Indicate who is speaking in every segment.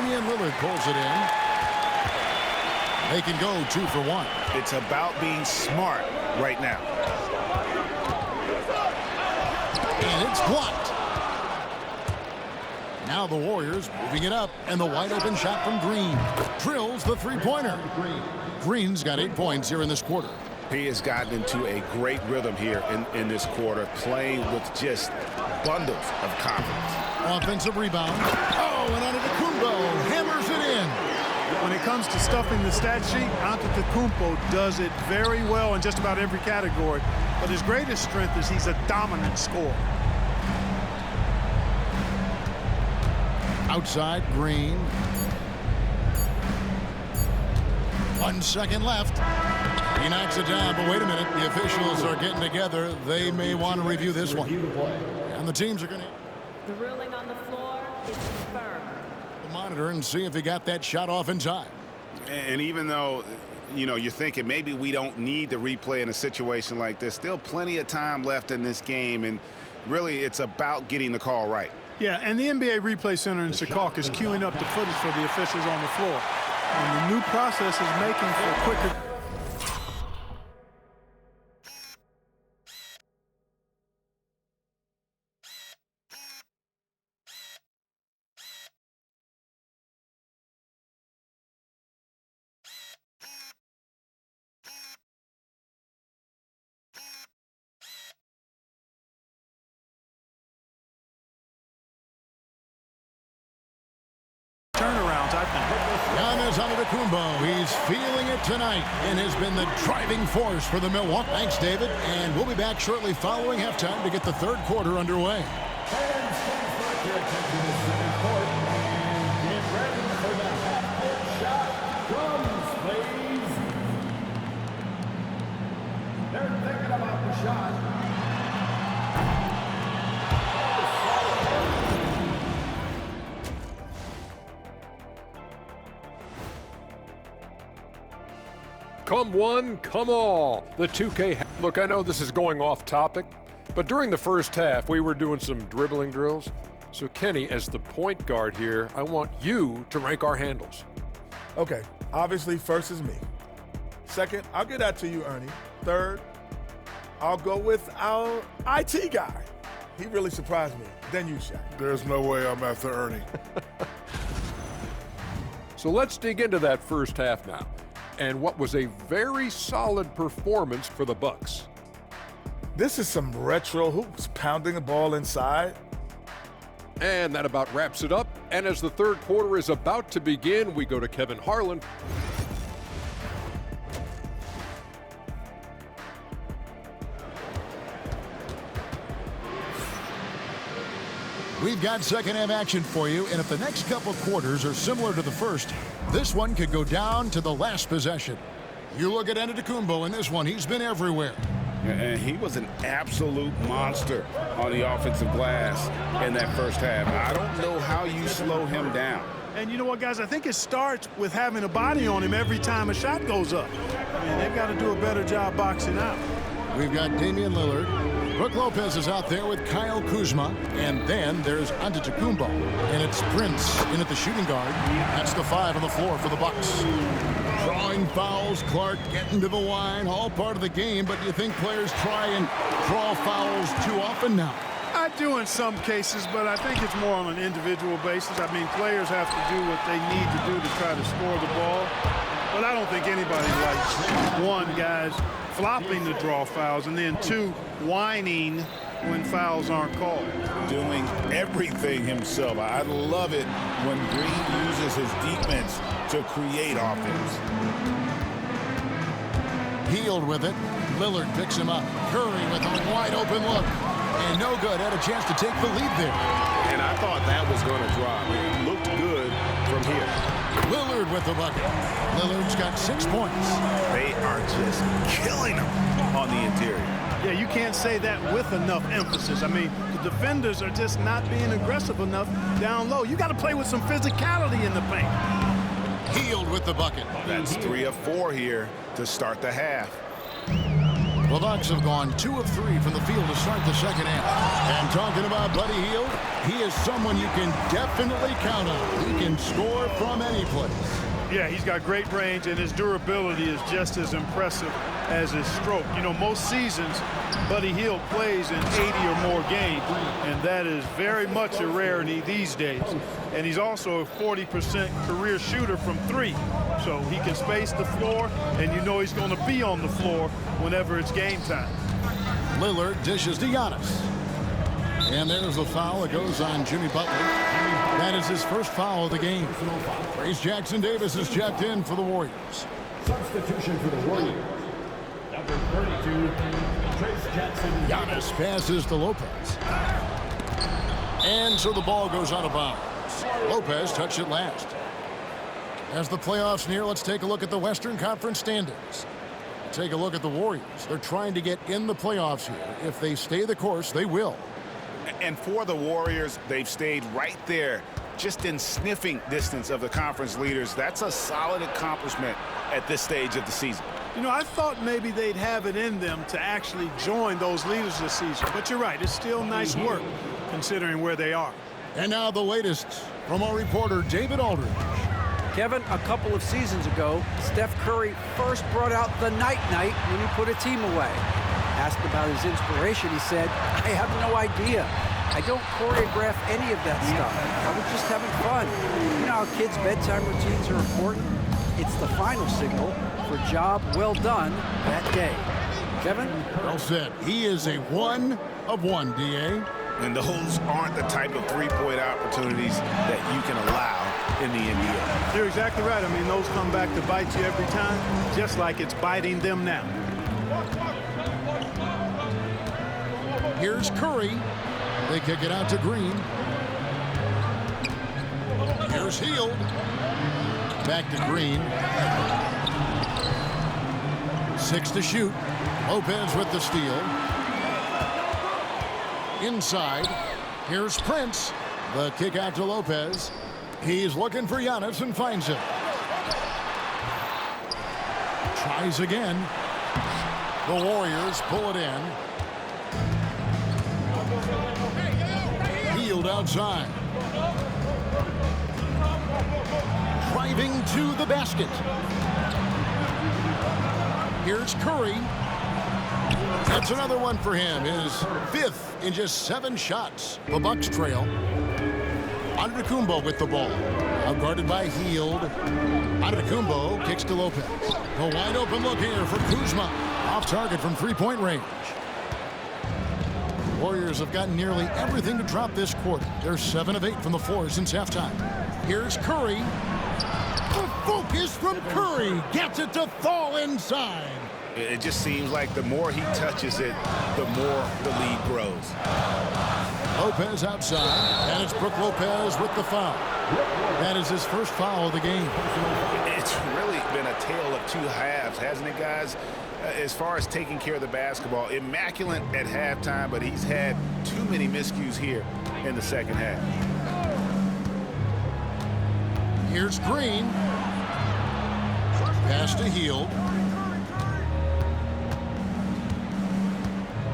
Speaker 1: Damian Lillard pulls it in. They can go 2 for 1.
Speaker 2: It's about being smart right now.
Speaker 1: And it's blocked. Now the Warriors moving it up, and the wide open shot from Green. Drills the three-pointer. Green's got 8 points here in this quarter.
Speaker 2: He has gotten into a great rhythm here in this quarter, playing with just bundles of confidence.
Speaker 1: Offensive rebound. Oh, and Antetokounmpo hammers it in.
Speaker 3: When it comes to stuffing the stat sheet, Antetokounmpo does it very well in just about every category. But his greatest strength is he's a dominant scorer.
Speaker 1: Outside, Green. 1 second left. He knocks it down, but wait a minute. The officials are getting together. They may want to review this one. And the teams are going to...
Speaker 4: The ruling on the floor is confirmed.
Speaker 1: Monitor and see if he got that shot off in time.
Speaker 2: And even though, you're thinking maybe we don't need to replay in a situation like this, still plenty of time left in this game, and really it's about getting the call right.
Speaker 3: Yeah, and the NBA Replay Center in Secaucus is queuing up the footage for the officials on the floor. And the new process is making for quicker... turnarounds, I think.
Speaker 1: Giannis Antetokounmpo, he's feeling it tonight and has been the driving force for the Milwaukee. Thanks, David. And we'll be back shortly following halftime to get the third quarter underway.
Speaker 5: They're thinking about the shot.
Speaker 6: Come one, come all. The 2K. Look, I know this is going off topic, but during the first half, we were doing some dribbling drills. So, Kenny, as the point guard here, I want you to rank our handles.
Speaker 7: Okay, obviously, first is me. Second, I'll get that to you, Ernie. Third, I'll go with our IT guy. He really surprised me. Then you, Shaq.
Speaker 8: There's no way I'm after Ernie.
Speaker 6: So let's dig into that first half now, and what was a very solid performance for the Bucks.
Speaker 7: This is some retro hoops, pounding the ball inside.
Speaker 6: And that about wraps it up. And as the third quarter is about to begin, we go to Kevin Harlan.
Speaker 1: We've got second half action for you, and if the next couple quarters are similar to the first, this one could go down to the last possession. You look at Antetokounmpo in this one, he's been everywhere.
Speaker 2: And he was an absolute monster on the offensive glass in that first half. I don't know how you slow him down.
Speaker 3: And you know what, guys? I think it starts with having a body on him every time a shot goes up. I mean, they've got to do a better job boxing out.
Speaker 1: We've got Damian Lillard. Brook Lopez is out there with Kyle Kuzma. And then there's Antetokounmpo. And it's Prince in at the shooting guard. That's the 5 on the floor for the Bucks. Drawing fouls, Clark getting to the line, all part of the game. But do you think players try and draw fouls too often now?
Speaker 3: I do in some cases, but I think it's more on an individual basis. I mean, players have to do what they need to do to try to score the ball. But I don't think anybody likes, one, guys flopping to draw fouls, and then two, whining when fouls aren't called.
Speaker 2: Doing everything himself. I love it when Green uses his defense to create offense.
Speaker 1: Healed with it. Lillard picks him up. Curry with a wide open look. And no good. Had a chance to take the lead there.
Speaker 2: And I thought that was going to drop. It looked good from here.
Speaker 1: Lillard with the bucket. Lillard's got 6 points.
Speaker 2: They are just killing him on the interior.
Speaker 3: Yeah, you can't say that with enough emphasis. I mean, the defenders are just not being aggressive enough down low. You got to play with some physicality in the paint.
Speaker 1: Healed with the bucket.
Speaker 2: That's 3 of 4 here to start the half.
Speaker 1: The Bucks have gone 2 of 3 from the field to start the second half. And talking about Buddy Hield, he is someone you can definitely count on. He can score from any place.
Speaker 3: Yeah, he's got great range, and his durability is just as impressive as his stroke. You know, most seasons, Buddy Hield plays in 80 or more games, and that is very much a rarity these days. And he's also a 40% career shooter from 3. So he can space the floor, and you know he's going to be on the floor whenever it's game time.
Speaker 1: Lillard dishes to Giannis. And there's the foul that goes on Jimmy Butler. That is his first foul of the game. Trace Jackson Davis is checked in for the Warriors.
Speaker 5: Substitution for the Warriors. Number 32, Trace Jackson.
Speaker 1: Giannis passes to Lopez. And so the ball goes out of bounds. Lopez touched it last. As the playoffs near, let's take a look at the Western Conference standings. Take a look at the Warriors. They're trying to get in the playoffs here. If they stay the course, they will.
Speaker 2: And for the Warriors, they've stayed right there, just in sniffing distance of the conference leaders. That's a solid accomplishment at this stage of the season.
Speaker 3: You know, I thought maybe they'd have it in them to actually join those leaders this season. But you're right, it's still nice work considering where they are.
Speaker 1: And now the latest from our reporter, David Aldridge.
Speaker 9: Kevin, a couple of seasons ago, Steph Curry first brought out the night-night when he put a team away. Asked about his inspiration, he said, I have no idea. I don't choreograph any of that stuff. I was just having fun. You know how kids' bedtime routines are important? It's the final signal for job well done that day. Kevin?
Speaker 1: Well said. He is a 1 of 1, D.A.
Speaker 2: And those aren't the type of three-point opportunities that you can allow in the NBA.
Speaker 3: You're exactly right. I mean, those come back to bite you every time, just like it's biting them now.
Speaker 1: Here's Curry. They kick it out to Green. Here's Hield. Back to Green. 6 to shoot. Lopez with the steal. Inside. Here's Prince. The kick out to Lopez. He's looking for Giannis and finds him. Tries again. The Warriors pull it in. Hield outside. Driving to the basket. Here's Curry. That's another one for him. His 5th in just 7 shots. The Bucks trail. Antetokounmpo with the ball. Out guarded by Hield. Antetokounmpo kicks to Lopez. A wide open look here for Kuzma. Off target from 3-point range. Warriors have gotten nearly everything to drop this quarter. They're 7 of 8 from the floor since halftime. Here's Curry. The focus from Curry. Gets it to fall inside.
Speaker 2: It just seems like the more he touches it, the more the lead grows.
Speaker 1: Lopez outside, and it's Brook Lopez with the foul. That is his first foul of the game.
Speaker 2: It's really been a tale of 2 halves, hasn't it, guys? As far as taking care of the basketball, immaculate at halftime, but he's had too many miscues here in the second half.
Speaker 1: Here's Green. Pass to Hield.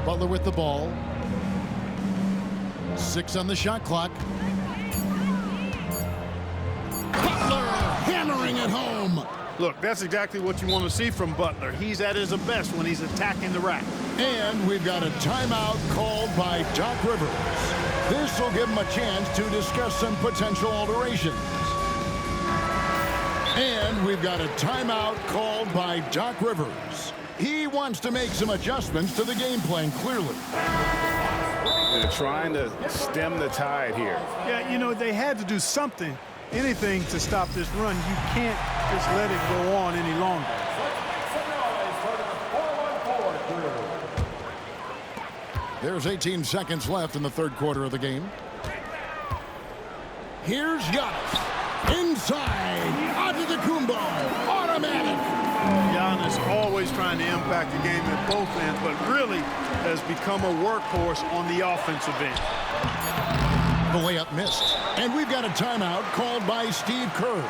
Speaker 1: Butler with the ball. 6 on the shot clock. Butler hammering it home.
Speaker 3: Look, that's exactly what you want to see from Butler. He's at his best when he's attacking the rack.
Speaker 1: And we've got a timeout called by Doc Rivers. This will give him a chance to discuss some potential alterations. And we've got a timeout called by Doc Rivers. He wants to make some adjustments to the game plan, clearly.
Speaker 2: They're trying to stem the tide here.
Speaker 3: Yeah, you know, they had to do something, anything to stop this run. You can't just let it go on any longer.
Speaker 1: There's 18 seconds left in the third quarter of the game. Here's Giannis. Inside. Antetokounmpo. Automatic.
Speaker 3: Giannis always trying to impact the game at both ends, but really has become a workhorse on the offensive end.
Speaker 1: The layup missed. And we've got a timeout called by Steve Kerr.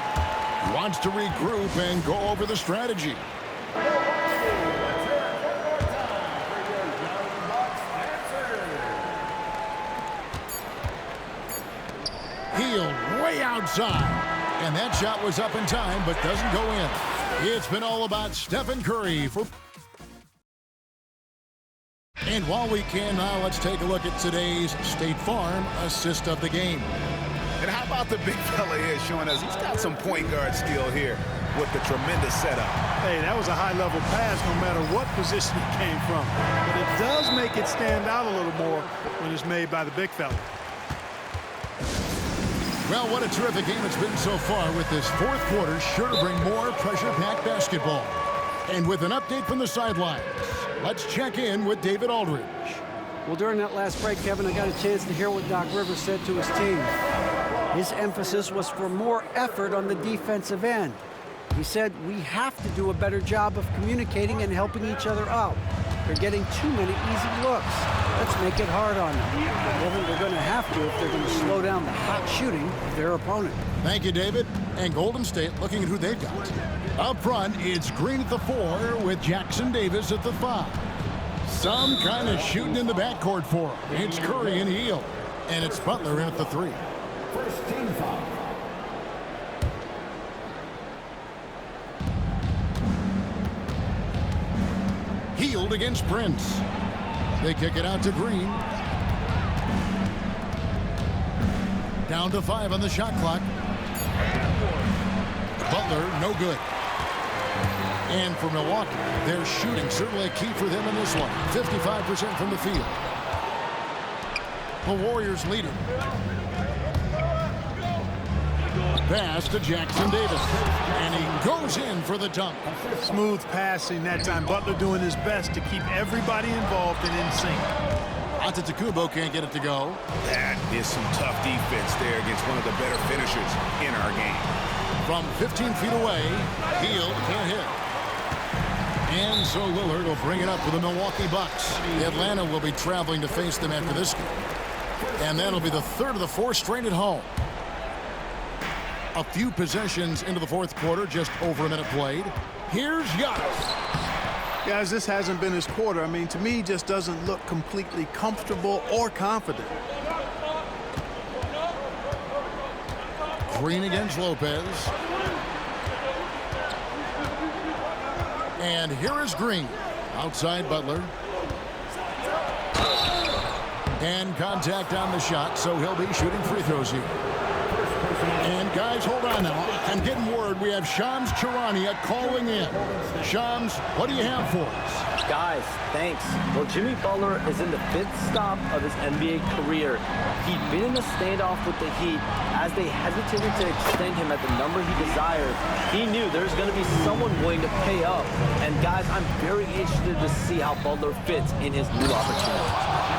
Speaker 1: He wants to regroup and go over the strategy. Hield way outside. And that shot was up in time, but doesn't go in. It's been all about Stephen Curry for... And while we can now, let's take a look at today's State Farm assist of the game.
Speaker 2: And how about the big fella here showing us he's got some point guard skill here with the tremendous setup.
Speaker 3: Hey, that was a high-level pass no matter what position it came from. But it does make it stand out a little more when it's made by the big fella.
Speaker 1: Well, what a terrific game it's been so far, with this fourth quarter sure to bring more pressure-packed basketball. And with an update from the sidelines, let's check in with David Aldridge.
Speaker 9: Well, during that last break, Kevin, I got a chance to hear what Doc Rivers said to his team. His emphasis was for more effort on the defensive end. He said, we have to do a better job of communicating and helping each other out. They're getting too many easy looks. Let's make it hard on them. Well, they're going to have to if they're going to slow down the hot shooting of their opponent.
Speaker 1: Thank you, David. And Golden State looking at who they've got. Up front, it's Green at the 4 with Jackson Davis at the 5. Some kind of shooting in the backcourt for him. It's Curry and Hield. And it's Butler in at the 3.
Speaker 5: First team foul.
Speaker 1: Hield against Prince. They kick it out to Green. Down to 5 on the shot clock. Butler, no good. And for Milwaukee, their shooting certainly a key for them in this one. 55% from the field. The Warriors lead it. Pass to Jackson Davis. And he goes in for the dunk.
Speaker 3: Smooth passing that time. Butler doing his best to keep everybody involved and in sync.
Speaker 1: Antetokounmpo can't get it to go.
Speaker 2: That is some tough defense there against one of the better finishers in our game.
Speaker 1: From 15 feet away, Hield can't hit. And so Lillard will bring it up for the Milwaukee Bucks. Atlanta will be traveling to face them after this game. And that'll be the third of the 4 straight at home. A few possessions into the fourth quarter, just over a minute played. Here's Giannis.
Speaker 3: Guys, this hasn't been his quarter. I mean, to me, he just doesn't look completely comfortable or confident.
Speaker 1: Green against Lopez. And here is Green. Outside Butler. And contact on the shot, so he'll be shooting free throws here. And guys, hold on now. I'm getting word we have Shams Charania calling in. Shams, what do you have for us?
Speaker 10: Guys, thanks. Well, Jimmy Butler is in the 5th stop of his NBA career. He'd been in a standoff with the Heat as they hesitated to extend him at the number he desired. He knew there's going to be someone willing to pay up. And guys, I'm very interested to see how Butler fits in his new opportunity.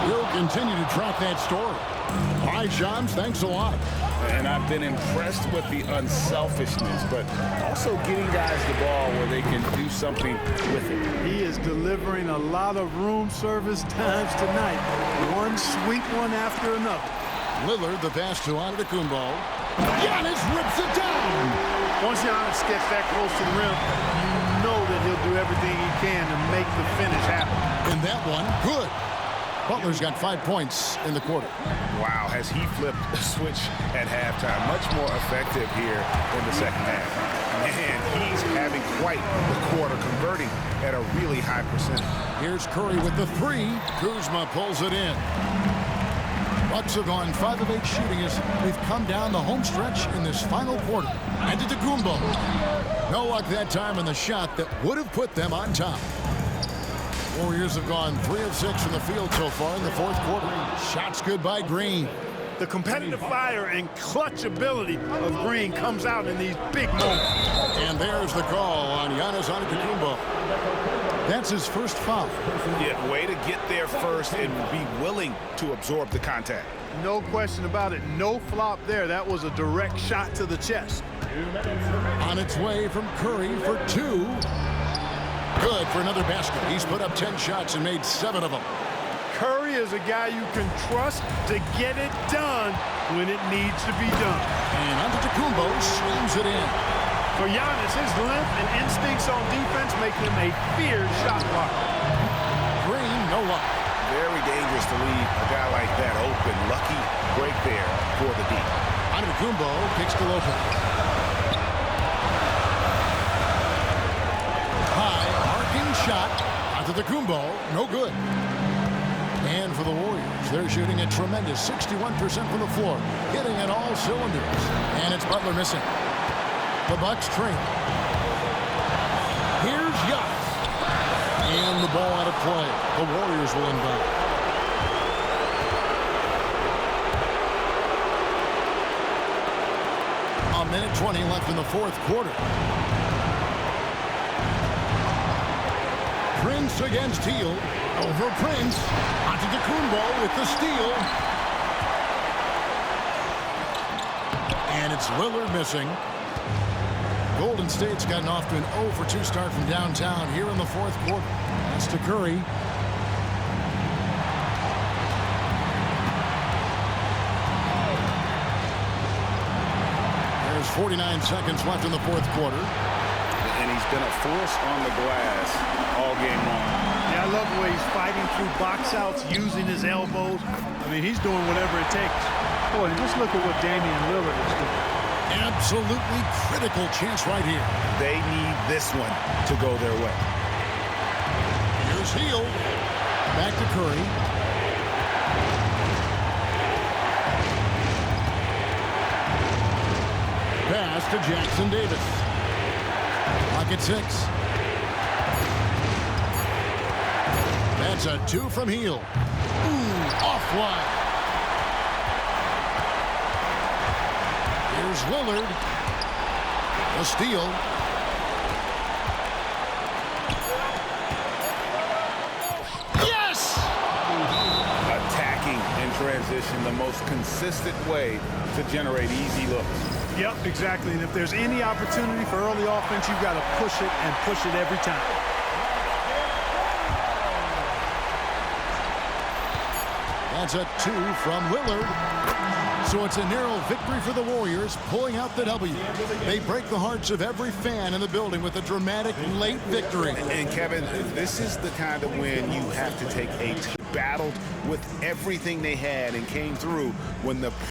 Speaker 1: We'll continue to track that story. All right, Shams, thanks a lot.
Speaker 2: And I've been impressed with the unselfishness, but also getting guys the ball where they can do something with it.
Speaker 3: He is delivering a lot of room service times tonight. One sweet one after another.
Speaker 1: Lillard, the pass to Antetokounmpo. Giannis rips it down.
Speaker 3: Once Giannis gets that close to the rim, you know that he'll do everything he can to make the finish happen.
Speaker 1: And that one, good. Butler's got 5 points in the quarter.
Speaker 2: Wow, has he flipped the switch at halftime. Much more effective here in the second half. And he's having quite the quarter, converting at a really high percentage.
Speaker 1: Here's Curry with the 3. Kuzma pulls it in. Bucks have gone 5 of 8 shooting as we've come down the home stretch in this final quarter. Antetokounmpo. No luck that time in the shot that would have put them on top. Warriors have gone 3 of 6 from the field so far in the fourth quarter. Shots good by Green.
Speaker 3: The competitive fire and clutch ability of Green comes out in these big moments.
Speaker 1: And there's the call on Giannis Antetokounmpo. That's his first foul.
Speaker 2: Yeah, way to get there first and be willing to absorb the contact.
Speaker 3: No question about it. No flop there. That was a direct shot to the chest.
Speaker 1: On its way from Curry for 2. Good for another basket. He's put up 10 shots and made 7 of them.
Speaker 3: Curry is a guy you can trust to get it done when it needs to be done.
Speaker 1: And Antetokounmpo slams it in.
Speaker 3: For Giannis, his length and instincts on defense make him a feared shot blocker.
Speaker 1: Green, no luck.
Speaker 2: Very dangerous to leave a guy like that open. Lucky break there for the D.
Speaker 1: Antetokounmpo kicks to Lopez. High, arcing shot. Antetokounmpo, no good. And for the Warriors, they're shooting a tremendous 61% from the floor, hitting at all cylinders. And it's Butler missing. The Bucks train. Here's Giannis. And the ball out of play. The Warriors will inbound. A minute 20 left in the fourth quarter. Prince against Hield. Over Prince. Antetokounmpo with the steal. And it's Lillard missing. Golden State's gotten off to an 0-for-2 start from downtown here in the fourth quarter. That's to Curry. There's 49 seconds left in the fourth quarter.
Speaker 2: And he's been a force on the glass all game long.
Speaker 3: Yeah, I love the way he's fighting through box outs, using his elbows. I mean, he's doing whatever it takes. Boy, just look at what Damian Lillard is doing.
Speaker 1: Absolutely critical chance right here.
Speaker 2: They need this one to go their way.
Speaker 1: Here's Hield. Back to Curry. Pass to Jackson Davis. Clock at 6. That's a 2 from Hield. Ooh, offline. Here's Lillard. The steal. Yes!
Speaker 2: Attacking in transition, the most consistent way to generate easy looks.
Speaker 3: Yep, exactly. And if there's any opportunity for early offense, you've got to push it and push it every time.
Speaker 1: That's a 2 from Lillard. So it's a narrow victory for the Warriors, pulling out the W. They break the hearts of every fan in the building with a dramatic late victory.
Speaker 2: And Kevin, this is the kind of win you have to take a battle with everything they had and came through when the